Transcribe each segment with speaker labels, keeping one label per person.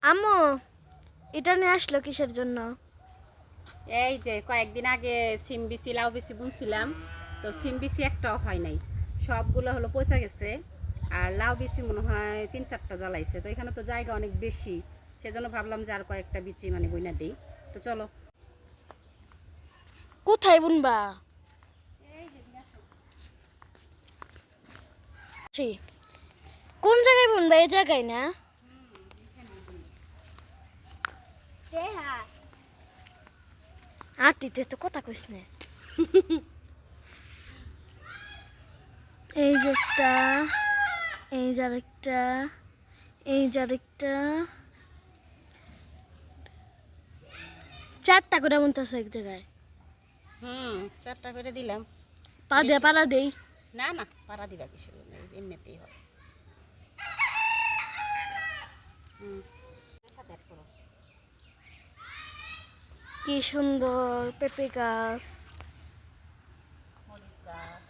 Speaker 1: আম্মু এটা নিয়ে আসলো কিসের জন্য?
Speaker 2: এই যে কয়েকদিন আগে সিম বিচি লাউ বিচি বুনছিলাম, তো সিম বিচি একটাও হয় নাই, সবগুলো হলো পচা গেছে। আর লাউ বিচি মনে হয় 3-4টা জ্বালাইছে, তো এখানে তো জায়গা অনেক বেশি, সেজন্য ভাবলাম যে আর কয়েকটা বিচি মানে বইনা দিই। তো চলো।
Speaker 1: কোথায় বুনবা? ছি, কোন জায়গায় বুনবা? এই জায়গায় না? আটিতে তো কথা কইস না। এই যে একটা, এই যে আরেকটা, এই যে আরেকটা, 4টা করে বুনতেছে এক জায়গায়।
Speaker 2: 4টা করে দিলাম।
Speaker 1: পা দিয়ে পাড়া দেই।
Speaker 2: না না, পাড়া দিবা কিছু নেই, এমনিতেই হয়। সাথে add করো।
Speaker 1: কি সুন্দর পেঁপে গাছ,
Speaker 2: মরিচ গাছ।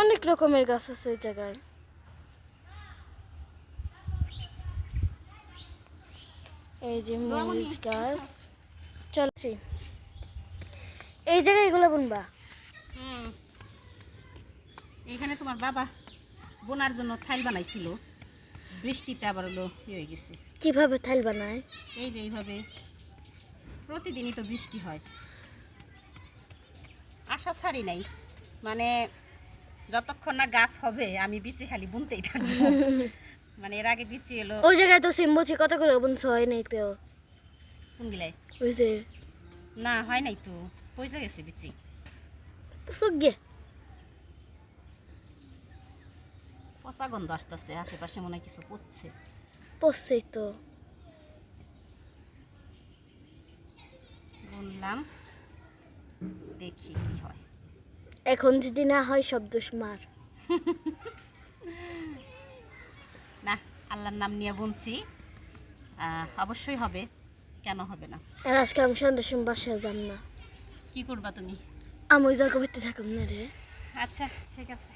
Speaker 1: অনেক রকমের গাছ আছে এই জায়গায়। এই যে মরিচ গাছ। চলছি এই জায়গায় এগুলো বুনবা?
Speaker 2: এখানে তোমার বাবা বোনার জন্য থাইল বানাইছিল, বৃষ্টিতে আবার হলো হয়ে গেছে।
Speaker 1: কিভাবে থাইল বানায়?
Speaker 2: এই যে এইভাবে প্রতিদিনই তো বৃষ্টি হয়, আশা ছাড়ি নাই, মানে যতক্ষণ না গাছ হবে আমি বিচি খালি বুনতেই থাকবো। মানে এর আগে বিচি এলো।
Speaker 1: ওই জায়গায় তো সিম্বুচি কত করে বুনছো? হয় নাই তো?
Speaker 2: কোন গিলাই?
Speaker 1: ওই যে
Speaker 2: না হয় নাই তো, পয়সা গেছে বিচি।
Speaker 1: তো সুগে
Speaker 2: পচা গন্ধ আসতেছে, আশেপাশে মনে হয় কিছু পড়ছে।
Speaker 1: পড়ছেই তো।
Speaker 2: বুনলাম, দেখি কি হয়।
Speaker 1: এখন যদি না হয় সব দোষ মার।
Speaker 2: না, আল্লাহর নাম নিয়ে বুনছি, অবশ্যই হবে, কেন হবে না।
Speaker 1: আর আজকে আমি সন্ধ্যার সময় বাসায় যাম না।
Speaker 2: কি করবা তুমি?
Speaker 1: আমি ওই জায়গা হইতে থাকুম না রে।
Speaker 2: আচ্ছা ঠিক আছে।